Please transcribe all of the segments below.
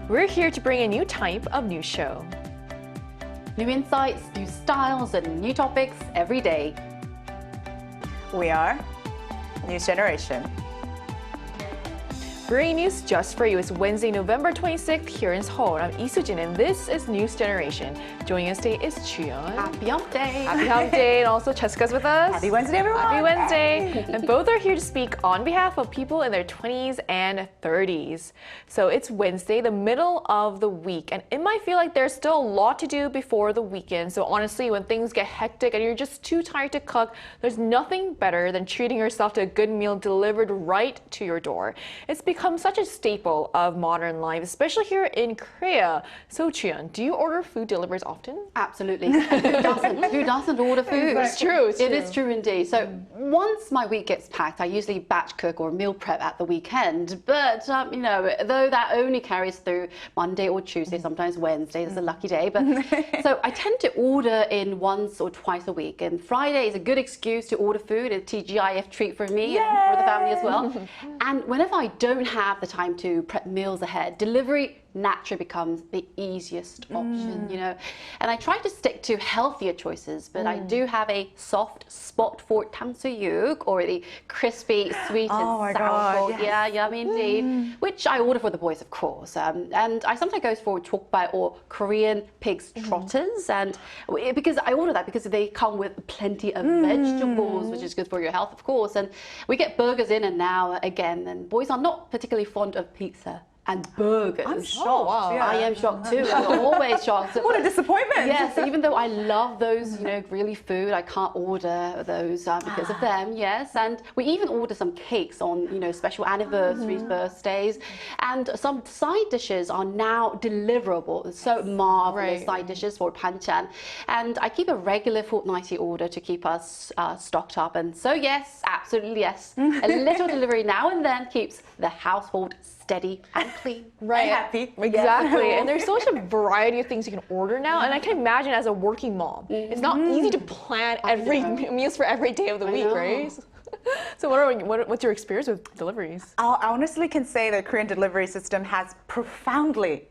We're here to bring a new type of news show. New insights, new styles, and new topics every day. We are News Generation. Bringing news just for you. It's Wednesday, November 26th here in Seoul. I'm Lee Soo-jin and this is News Generation. Joining us today is Chuyeon. Happy Hump Day! Happy Hump Day, and also Jessica's with us. Happy Wednesday, everyone! Happy Wednesday! And both are here to speak on behalf of people in their 20s and 30s. So it's Wednesday, the middle of the week, and it might feel like there's still a lot to do before the weekend. So honestly, when things get hectic and you're just too tired to cook, there's nothing better than treating yourself to a good meal delivered right to your door. It's become such a staple of modern life, especially here in Korea. So Chuyeon, do you order food deliveries often? Absolutely. Who doesn't? Who doesn't order food? It's true. It is true indeed. So once my week gets packed, I usually batch cook or meal prep at the weekend. But you know, though that only carries through Monday or Tuesday, sometimes Wednesday is a lucky day. But so I tend to order in once or twice a week. And Friday is a good excuse to order food, a TGIF treat for me and for the family as well. And whenever I don't have the time to prep meals ahead, delivery naturally becomes the easiest option, you know. And I try to stick to healthier choices, but I do have a soft spot for ttangsuyuk, or the crispy, sweet and sour. Yes. Yeah, yummy indeed. Which I order for the boys, of course. And I sometimes go for chokbal or Korean pig's trotters, and because I order that because they come with plenty of vegetables, which is good for your health, of course. And we get burgers in and now again, and boys are not particularly fond of pizza and burgers. I'm shocked. Oh, wow. Yeah. I am shocked too. I'm always shocked. What a disappointment. Yes, even though I love those, you know, really food, I can't order those because of them. Yes, and we even order some cakes on, you know, special anniversaries, birthdays, and some side dishes are now deliverable. So marvelous side dishes for panchan, and I keep a regular fortnightly order to keep us stocked up. And so yes, absolutely yes, a little delivery now and then keeps the household steady and clean. Right. And happy. Exactly. And there's such a variety of things you can order now. And I can imagine as a working mom, it's not easy to plan every meals for every day of the week, right? So what's your experience with deliveries? I honestly can say the Korean delivery system has profoundly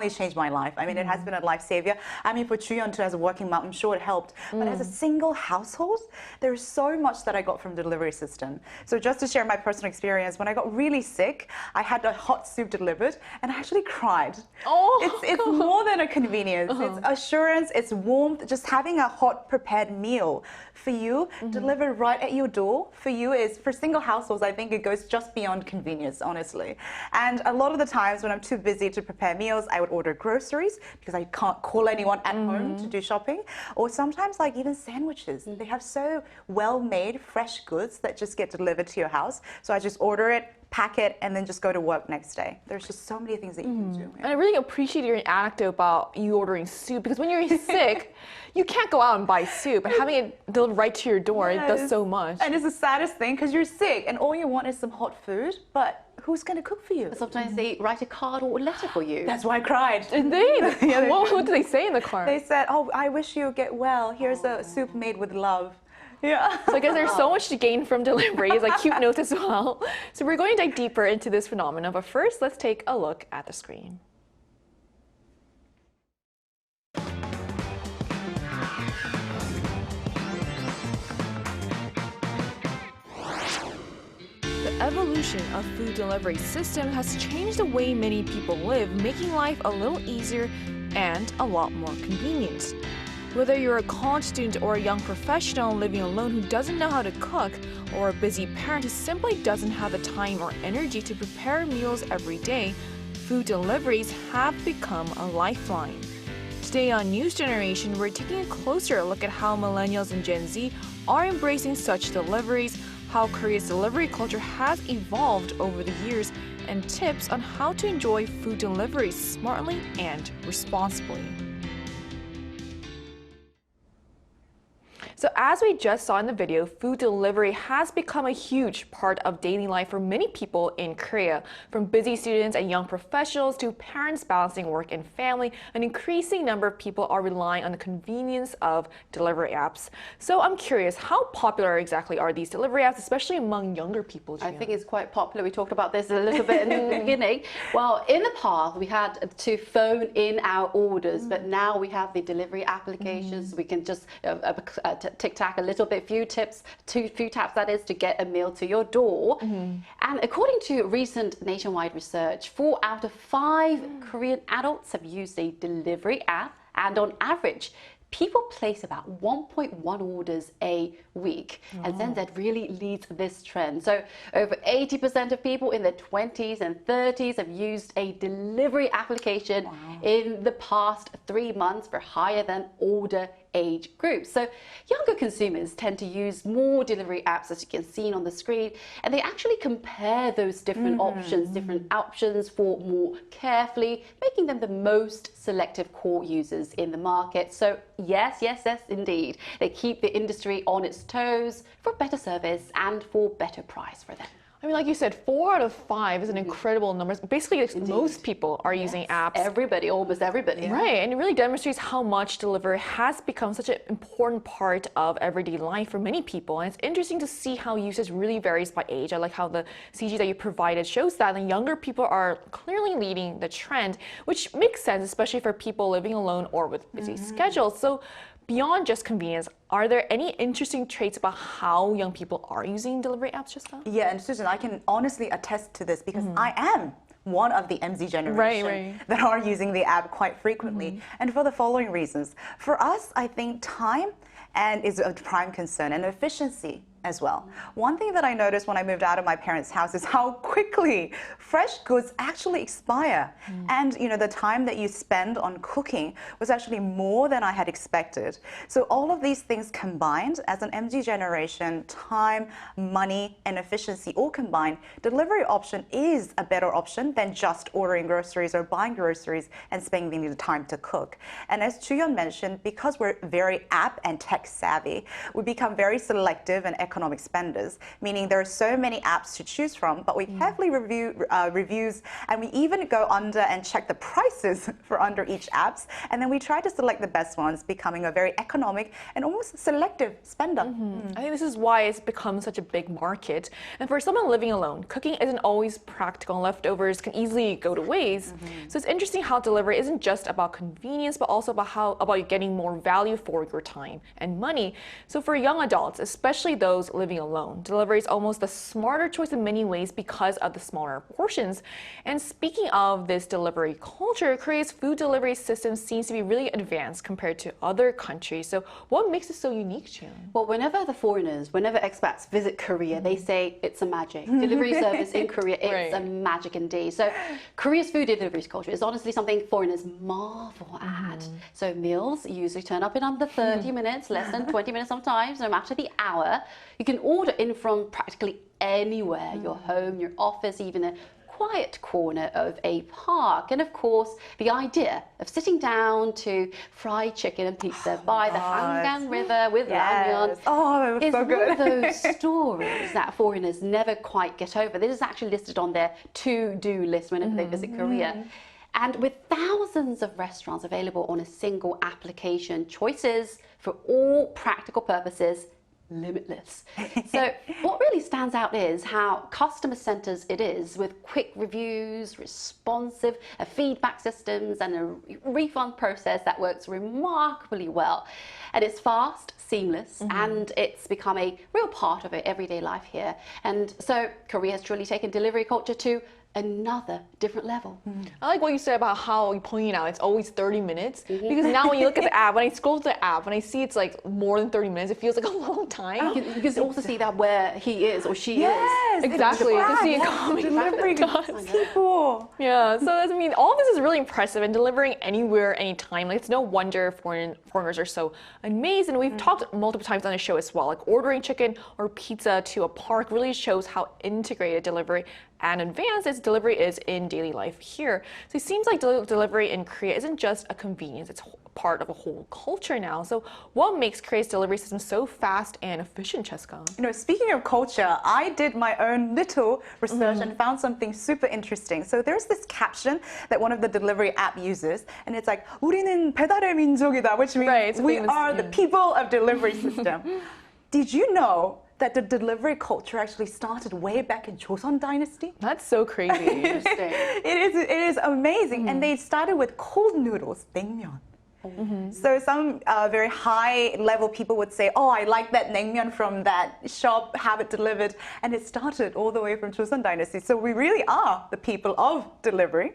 changed my life. I mean, it has been a life savior. I mean, for Chuyeon too, as a working mom, I'm sure it helped. But as a single household, there's so much that I got from the delivery system. So just to share my personal experience, when I got really sick, I had a hot soup delivered and I actually cried. Oh, It's more than a convenience. It's assurance, it's warmth, just having a hot prepared meal for you delivered right at your door. For you is, for single households, I think it goes just beyond convenience, honestly. And a lot of the times when I'm too busy to prepare meals, I would order groceries because I can't call anyone at home to do shopping. Or sometimes like even sandwiches. They have so well-made fresh goods that just get delivered to your house. So I just order it, pack it, and then just go to work next day. There's just so many things that you can do. And I really appreciate your anecdote about you ordering soup, because when you're sick, you can't go out and buy soup, and having it delivered right to your door, it does so much. And it's the saddest thing because you're sick and all you want is some hot food, but who's going to cook for you? Sometimes they write a card or a letter for you. That's why I cried. Indeed. What did they say in the car? They said, oh, I wish you get well. Here's a soup made with love. Yeah. So I guess there's so much to gain from deliveries, like cute notes as well. So we're going to dive deeper into this phenomenon, but first let's take a look at the screen. The evolution of food delivery system has changed the way many people live, making life a little easier and a lot more convenient. Whether you're a college student or a young professional living alone who doesn't know how to cook, or a busy parent who simply doesn't have the time or energy to prepare meals every day, food deliveries have become a lifeline. Today on News Generation, we're taking a closer look at how millennials and Gen Z are embracing such deliveries, how Korea's delivery culture has evolved over the years, and tips on how to enjoy food deliveries smartly and responsibly. So as we just saw in the video, food delivery has become a huge part of daily life for many people in Korea. From busy students and young professionals to parents balancing work and family, an increasing number of people are relying on the convenience of delivery apps. So I'm curious, how popular exactly are these delivery apps, especially among younger people? I think it's quite popular. We talked about this a little bit in the beginning. Well, in the past, we had to phone in our orders, but now we have the delivery applications. We can just tic-tac a little bit, few taps that is, to get a meal to your door. And according to recent nationwide research, 4 out of 5 Korean adults have used a delivery app, and on average, people place about 1.1 orders a week. And then that really leads this trend. So over 80% of people in their 20s and 30s have used a delivery application in the past 3 months for higher than order age groups. So younger consumers tend to use more delivery apps, as you can see on the screen, and they actually compare those different options for more carefully, making them the most selective core users in the market. So yes, indeed, they keep the industry on its toes for better service and for better price for them. I mean, like you said, 4 out of 5 is an incredible number. Basically, most people are using apps. Everybody, almost everybody. Right, and it really demonstrates how much delivery has become such an important part of everyday life for many people. And it's interesting to see how usage really varies by age. I like how the CG that you provided shows that, and younger people are clearly leading the trend, which makes sense, especially for people living alone or with busy schedules. So beyond just convenience, are there any interesting traits about how young people are using delivery apps just now? Yeah, and Susan, I can honestly attest to this because I am one of the MZ generation that are using the app quite frequently, and for the following reasons. For us, I think time is a prime concern, and efficiency as well. One thing that I noticed when I moved out of my parents' house is how quickly fresh goods actually expire. And the time that you spend on cooking was actually more than I had expected. So all of these things combined, as an MZ generation, time, money, and efficiency all combined, delivery option is a better option than just ordering groceries or buying groceries and spending the time to cook. And as Chuyeon mentioned, because we're very app and tech savvy, we become very selective and economic spenders, meaning there are so many apps to choose from, but we carefully review reviews, and we even go under and check the prices for under each apps, and then we try to select the best ones, becoming a very economic and almost selective spender. I think this is why it's become such a big market. And for someone living alone, cooking isn't always practical, and leftovers can easily go to waste. So it's interesting how delivery isn't just about convenience, but also about getting more value for your time and money. So for young adults, especially those living alone, delivery is almost a smarter choice in many ways because of the smaller portions. And speaking of this delivery culture, Korea's food delivery system seems to be really advanced compared to other countries. So what makes it so unique, Jian? Well, whenever expats visit Korea, they say it's a magic. Delivery service in Korea, it's a magic indeed. So Korea's food delivery culture is honestly something foreigners marvel at. So meals usually turn up in under 30 minutes, less than 20 minutes sometimes, no matter the hour. You can order in from practically anywhere, your home, your office, even a quiet corner of a park. And of course, the idea of sitting down to fried chicken and pizza by the Hangang River with ramyeon is so good. one of those stories that foreigners never quite get over. This is actually listed on their to-do list whenever they visit Korea. And with thousands of restaurants available on a single application, choices for all practical purposes limitless. So what really stands out is how customer-centered it is, with quick reviews, responsive feedback systems, and a refund process that works remarkably well. And it's fast, seamless, and it's become a real part of everyday life here. And so Korea has truly taken delivery culture to another different level. I like what you said about how you pointed out it's always 30 minutes, because now when you look at the app, when I scroll to the app, when I see it's like more than 30 minutes, it feels like a long time. You can also see that where he is or she is. Exactly. You can see it coming. Delivery people. Yeah, so I mean, all of this is really impressive, and delivering anywhere, anytime. Like, it's no wonder foreigners are so amazed. And we've talked multiple times on the show as well. Like, ordering chicken or pizza to a park really shows how integrated delivery and advanced its delivery is in daily life here. So it seems like delivery in Korea isn't just a convenience, it's part of a whole culture now. So what makes Korea's delivery system so fast and efficient, Cheska? You know, speaking of culture, I did my own little research and found something super interesting. So there's this caption that one of the delivery app uses, and it's like, 우리는 배달의 민족이다, which means right, we are the people of delivery system. Did you know that the delivery culture actually started way back in Joseon Dynasty? That's so crazy. Interesting. It is amazing. And they started with cold noodles, naengmyeon. So some very high-level people would say, oh, I like that naengmyeon from that shop, have it delivered. And it started all the way from Joseon Dynasty. So we really are the people of delivery.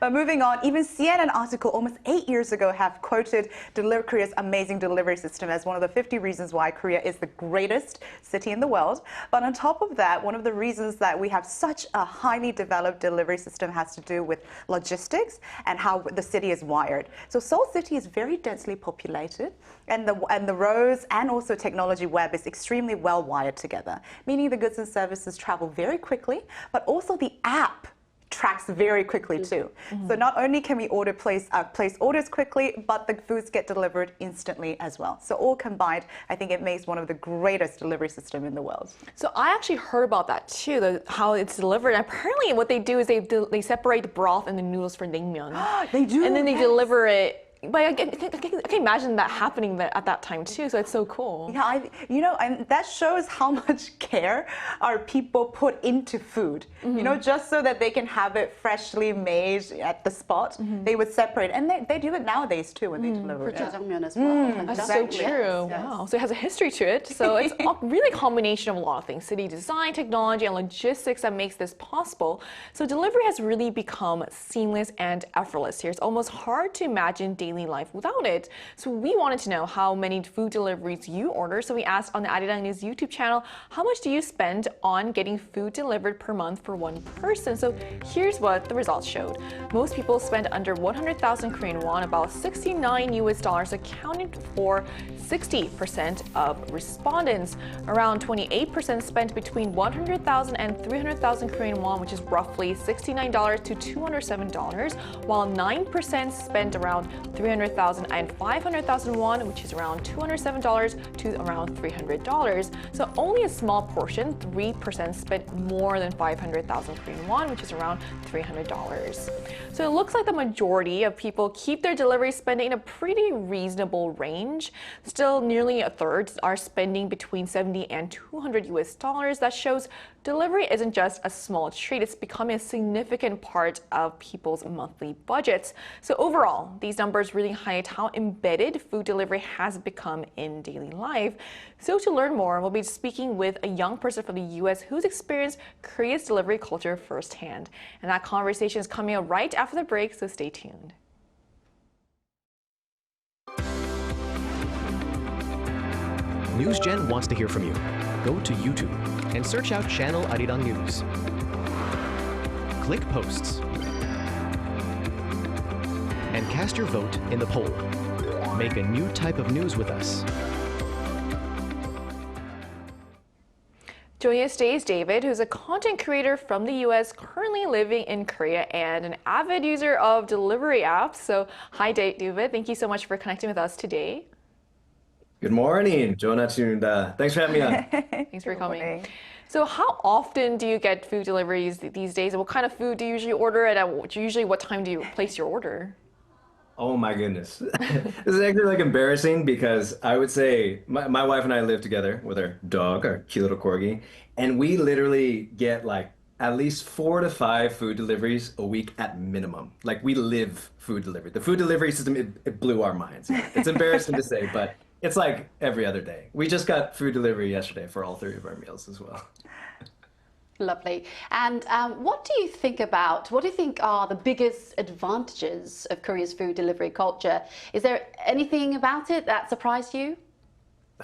But moving on, even CNN article almost 8 years ago have quoted Korea's amazing delivery system as one of the 50 reasons why Korea is the greatest city in the world. But on top of that, one of the reasons that we have such a highly developed delivery system has to do with logistics and how the city is wired. So Seoul City is very densely populated, and the roads and also technology web is extremely well wired together, meaning the goods and services travel very quickly, but also the app tracks very quickly too. So not only can we place orders quickly, but the foods get delivered instantly as well. So all combined, I think it makes one of the greatest delivery system in the world. So I actually heard about that too, how it's delivered. And apparently what they do is they separate the broth and the noodles for naengmyeon. They do. And then they deliver it. But I can imagine that happening at that time too, so it's so cool. Yeah, and that shows how much care our people put into food. You know, just so that they can have it freshly made at the spot, they would separate. And they do it nowadays too when they deliver it. jjajangmyeon as well. That's so true. Yes. Wow. So it has a history to it. So it's really a combination of a lot of things: city design, technology, and logistics that makes this possible. So delivery has really become seamless and effortless here. It's almost hard to imagine daily life without it. So we wanted to know how many food deliveries you order. So we asked on the Arirang News YouTube channel, how much do you spend on getting food delivered per month for one person? So here's what the results showed. Most people spend under 100,000 Korean won, about $69 accounting for 60% of respondents. Around 28% spent between 100,000 and 300,000 Korean won, which is roughly $69 to $207, while 9% spent around 300,000 and 500,000 won, which is around $207 to around $300. So only a small portion, 3%, spent more than 500,000 Korean won, which is around $300. So it looks like the majority of people keep their delivery spending in a pretty reasonable range. Still, nearly a third are spending between 70 and 200 US dollars. That shows delivery isn't just a small treat, it's becoming a significant part of people's monthly budgets. So overall, these numbers really highlight how embedded food delivery has become in daily life. So to learn more, we'll be speaking with a young person from the US who's experienced Korea's delivery culture firsthand. And that conversation is coming up right after the break, so stay tuned. NewsGen wants to hear from you. Go to YouTube and search out Channel Arirang News. Click Posts. And cast your vote in the poll. Make a new type of news with us. Joining us today is David, who's a content creator from the US, currently living in Korea, and an avid user of delivery apps. So hi, David. Thank you so much for connecting with us today. Good morning, 좋은 아침입니다. Thanks for having me on. Thanks for coming. So how often do you get food deliveries these days? And what kind of food do you usually order? And usually what time do you place your order? Oh my goodness. This is actually like embarrassing because I would say my wife and I live together with our dog, our cute little corgi, and we literally get like at least 4 to 5 food deliveries a week at minimum. Like we live food delivery. The food delivery system, it blew our minds. It's embarrassing to say, but it's like every other day. We just got food delivery yesterday for all 3 of our meals as well. Lovely. And what do you think are the biggest advantages of Korea's food delivery culture? Is there anything about it that surprised you?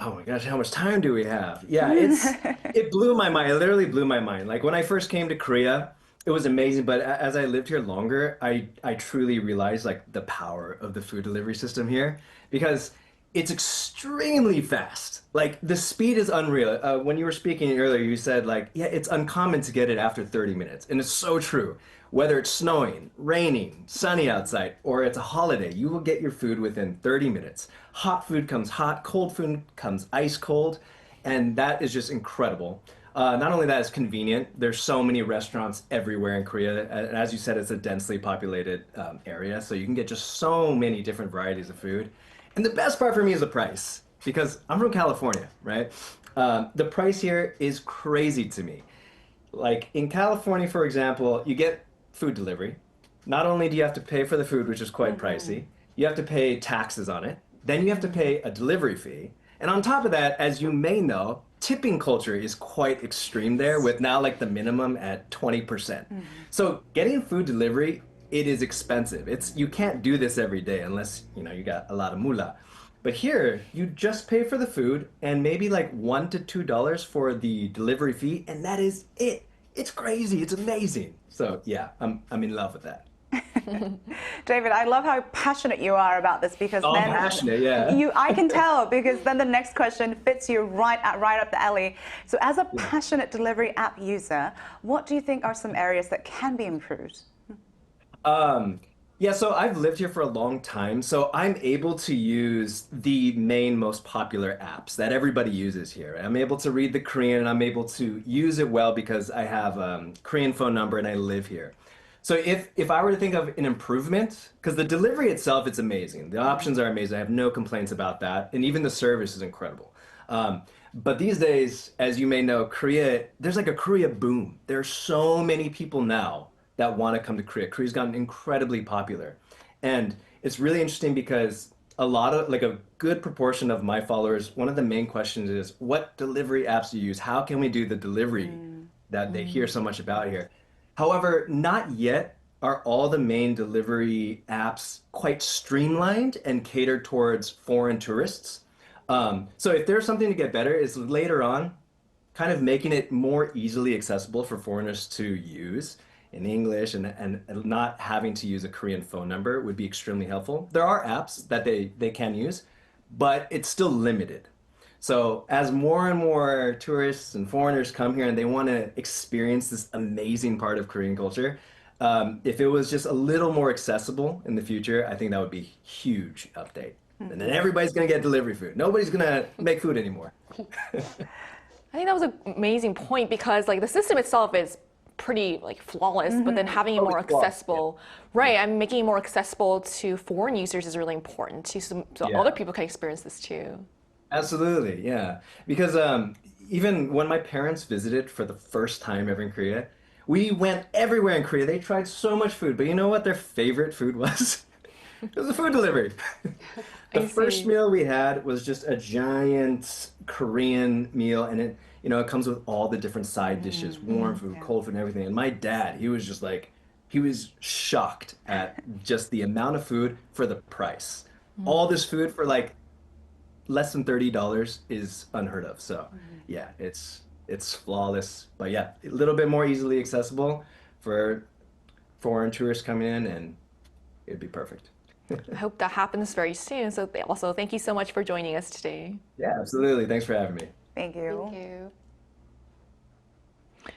Oh my gosh, how much time do we have? Yeah, it blew my mind. It literally blew my mind. Like when I first came to Korea, it was amazing. But as I lived here longer, I truly realized like the power of the food delivery system here, because it's extremely fast. Like the speed is unreal. When you were speaking earlier, you said like, yeah, it's uncommon to get it after 30 minutes. And it's so true. Whether it's snowing, raining, sunny outside, or it's a holiday, you will get your food within 30 minutes. Hot food comes hot, cold food comes ice cold, and that is just incredible. Not only that, it's convenient. There's so many restaurants everywhere in Korea. And as you said, it's a densely populated area, so you can get just so many different varieties of food. And the best part for me is the price, because I'm from California, right? The price here is crazy to me. Like in California, for example, you get food delivery. Not only do you have to pay for the food, which is quite pricey, you have to pay taxes on it. Then you have to pay a delivery fee. And on top of that, as you may know, tipping culture is quite extreme there, with now like the minimum at 20%. So getting food delivery, it is expensive. You can't do this every day unless, you got a lot of moolah. But here, you just pay for the food and maybe like $1 to $2 for the delivery fee, and that is it. It's crazy. It's amazing. So yeah, I'm in love with that. David, I love how passionate you are about this, because then passionate, yeah. I can tell, because then the next question fits you right up the alley. So as a passionate delivery app user, what do you think are some areas that can be improved? Yeah, so I've lived here for a long time, so I'm able to use the main most popular apps that everybody uses here. I'm able to read the Korean, and I'm able to use it well because I have a Korean phone number and I live here. So if I were to think of an improvement, because the delivery itself, it's amazing. The options are amazing. I have no complaints about that. And even the service is incredible. But these days, as you may know, Korea, there's like a Korea boom. There are so many people now that want to come to Korea. Korea's gotten incredibly popular. And it's really interesting because a good proportion of my followers, one of the main questions is, what delivery apps do you use? How can we do the delivery that they hear so much about here? However, not yet are all the main delivery apps quite streamlined and catered towards foreign tourists. So if there's something to get better, is later on kind of making it more easily accessible for foreigners to use in English, and not having to use a Korean phone number would be extremely helpful. There are apps that they can use, but it's still limited. So as more and more tourists and foreigners come here and they want to experience this amazing part of Korean culture, if it was just a little more accessible in the future, I think that would be a huge update. And then everybody's going to get delivery food. Nobody's going to make food anymore. I think that was an amazing point, because like the system itself is pretty like flawless, but then having it more accessible, right? And making it more accessible to foreign users is really important too, so other people can experience this too. Absolutely, yeah. Because even when my parents visited for the first time ever in Korea, we went everywhere in Korea. They tried so much food, but you know what their favorite food was? It was a food delivery. The first meal we had was just a giant Korean meal, and it comes with all the different side dishes, warm food, cold food, and everything. And my dad, he was just like, he was shocked at just the amount of food for the price. All this food for like less than $30 is unheard of. So yeah, it's flawless, but yeah, a little bit more easily accessible for foreign tourists coming in, and it'd be perfect. I hope that happens very soon. So also, thank you so much for joining us today. Yeah, absolutely. Thanks for having me. Thank you. Thank you.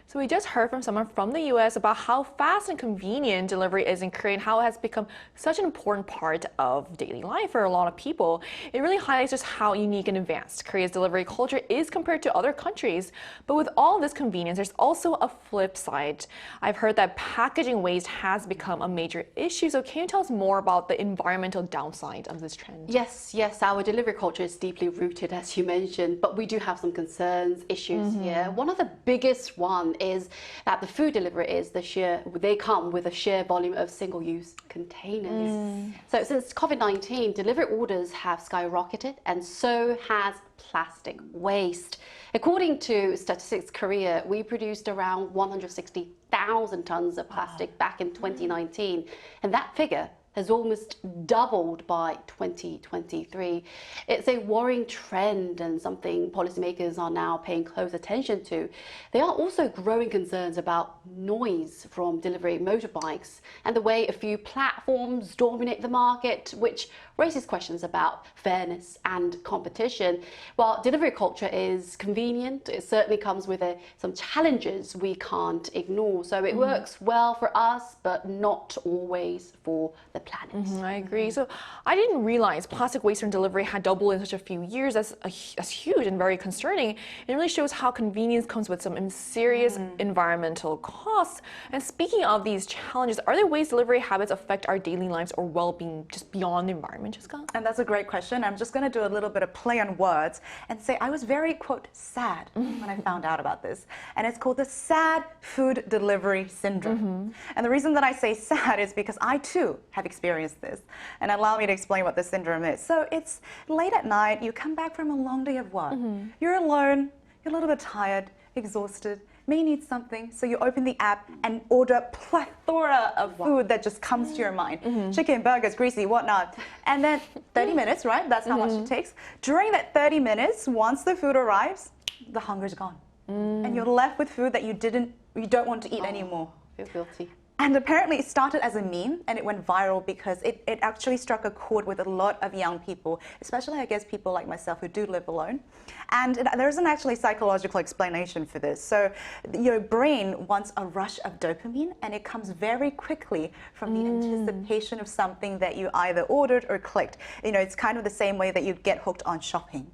So we just heard from someone from the US about how fast and convenient delivery is in Korea and how it has become such an important part of daily life for a lot of people. It really highlights just how unique and advanced Korea's delivery culture is compared to other countries. But with all this convenience, there's also a flip side. I've heard that packaging waste has become a major issue. So can you tell us more about the environmental downside of this trend? Yes, our delivery culture is deeply rooted, as you mentioned, but we do have some concerns, issues here. One of the biggest one is that the food delivery is they come with a sheer volume of single-use containers. So since COVID-19, delivery orders have skyrocketed, and so has plastic waste. According to Statistics Korea, we produced around 160,000 tons of plastic back in 2019, and that figure has almost doubled by 2023. It's a worrying trend and something policymakers are now paying close attention to. There are also growing concerns about noise from delivery motorbikes and the way a few platforms dominate the market, which raises questions about fairness and competition. While delivery culture is convenient, it certainly comes with some challenges we can't ignore. So it works well for us, but not always for the planet. I agree. So I didn't realize plastic waste from delivery had doubled in such a few years. That's huge and very concerning. It really shows how convenience comes with some serious environmental costs. And speaking of these challenges, are there ways delivery habits affect our daily lives or well-being just beyond the environment, Jessica? And that's a great question. I'm just going to do a little bit of play on words and say I was very, quote, sad when I found out about this. And it's called the sad food delivery syndrome. And the reason that I say sad is because I too have experienced this. And allow me to explain what the syndrome is. So it's late at night, you come back from a long day of work. You're alone, you're a little bit tired, exhausted, may need something, so you open the app and order a plethora of food that just comes to your mind. Chicken, burgers, greasy, whatnot. And then 30 minutes, right? That's how much it takes. During that 30 minutes, once the food arrives, the hunger's gone. And you're left with food that you don't want to eat anymore. Feel guilty. And apparently it started as a meme and it went viral because it actually struck a chord with a lot of young people, especially I guess people like myself who do live alone. And there isn't actually a psychological explanation for this. So your brain wants a rush of dopamine and it comes very quickly from the anticipation of something that you either ordered or clicked. You know, it's kind of the same way that you get hooked on shopping.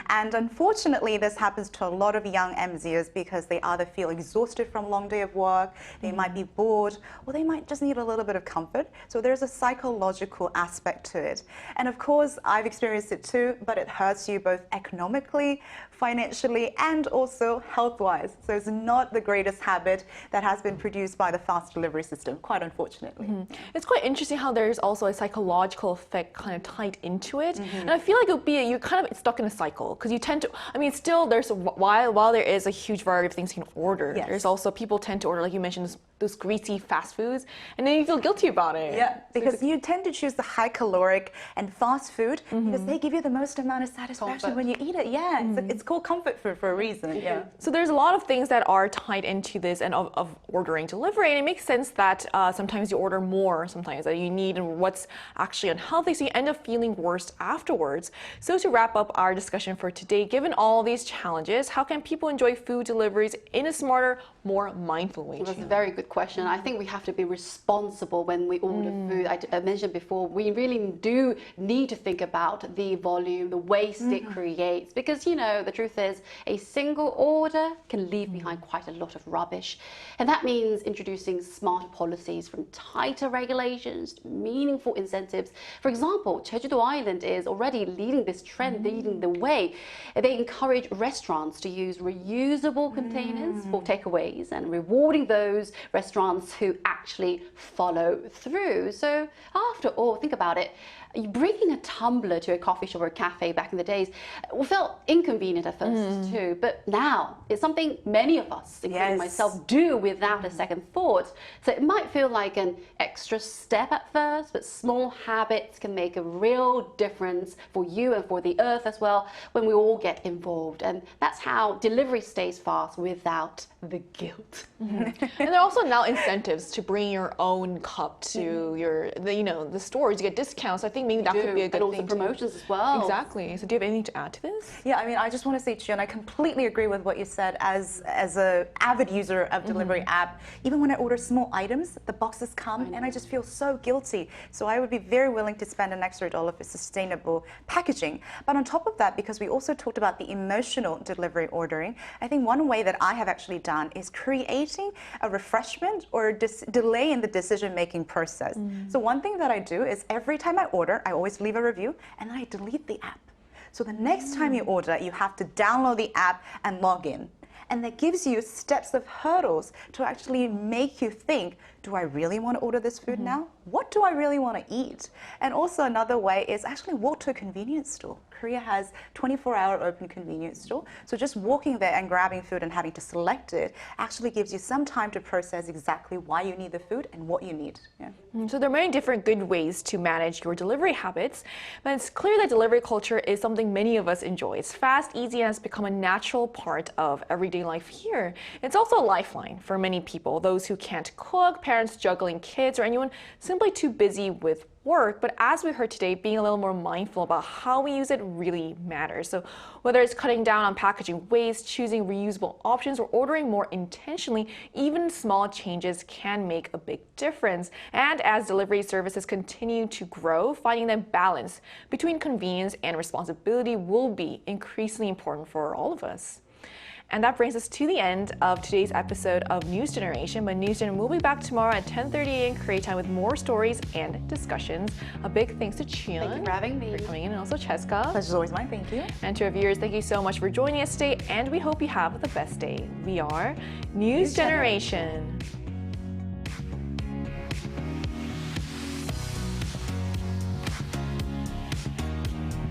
And unfortunately, this happens to a lot of young MZers because they either feel exhausted from a long day of work, they might be bored, or they might just need a little bit of comfort. So there's a psychological aspect to it. And of course, I've experienced it too, but it hurts you both economically, financially, and also health-wise. So it's not the greatest habit that has been produced by the fast delivery system, quite unfortunately. It's quite interesting how there's also a psychological effect kind of tied into it. And I feel like you're kind of stuck in a cycle because you tend to, I mean, still there's, while there is a huge variety of things you can order, there's also people tend to order, like you mentioned, those greasy fast foods, and then you feel guilty about it. Yeah, because you tend to choose the high caloric and fast food because they give you the most amount of satisfaction when you eat it. Yeah, it's called comfort food for a reason. Yeah. So there's a lot of things that are tied into this and of ordering delivery, and it makes sense that sometimes you order more sometimes that you need and what's actually unhealthy, so you end up feeling worse afterwards. So to wrap up our discussion for today, given all these challenges, how can people enjoy food deliveries in a smarter, more mindful way? Well, that's a very good question. I think we have to be responsible when we order food. I mentioned before, we really do need to think about the volume, the waste it creates, because, you know, the truth is a single order can leave behind quite a lot of rubbish. And that means introducing smarter policies, from tighter regulations to meaningful incentives. For example, Jeju-do Island is already leading this trend, leading the way. They encourage restaurants to use reusable containers for takeaways and rewarding those restaurants who actually follow through. So after all, think about it. Bringing a tumbler to a coffee shop or a cafe back in the days felt inconvenient at first too, but now it's something many of us, including myself, do without a second thought. So it might feel like an extra step at first, but small habits can make a real difference for you and for the earth as well when we all get involved. And that's how delivery stays fast without the guilt. And there are also now incentives to bring your own cup to the stores. You get discounts. I think maybe that could be a good and thing. also promotions as well. Exactly. So do you have anything to add to this? Yeah, I mean, I just want to say, Chion, I completely agree with what you said. As an avid user of delivery app, even when I order small items, the boxes come and I just feel so guilty. So I would be very willing to spend an extra $1 for sustainable packaging. But on top of that, because we also talked about the emotional delivery ordering, I think one way that I have actually done is creating a refreshment or delay in the decision-making process. So one thing that I do is every time I order, I always leave a review and then I delete the app. So the next time you order, you have to download the app and log in. And that gives you steps of hurdles to actually make you think, do I really want to order this food now? What do I really want to eat? And also another way is actually walk to a convenience store. Korea has 24-hour open convenience store. So just walking there and grabbing food and having to select it actually gives you some time to process exactly why you need the food and what you need. Yeah. So there are many different good ways to manage your delivery habits, but it's clear that delivery culture is something many of us enjoy. It's fast, easy, and has become a natural part of everyday life here. It's also a lifeline for many people, those who can't cook, parents juggling kids, or anyone simply too busy with work, but as we heard today, being a little more mindful about how we use it really matters. So whether it's cutting down on packaging waste, choosing reusable options, or ordering more intentionally, even small changes can make a big difference. And as delivery services continue to grow, finding the balance between convenience and responsibility will be increasingly important for all of us. And that brings us to the end of today's episode of News Generation. But News Gen will be back tomorrow at 10:30 a.m. Korea time with more stories and discussions. A big thanks to Chun. Thank you for having me. For coming in, and also Cheska. Pleasure's always mine. Thank you. And to our viewers, thank you so much for joining us today, and we hope you have the best day. We are News Generation.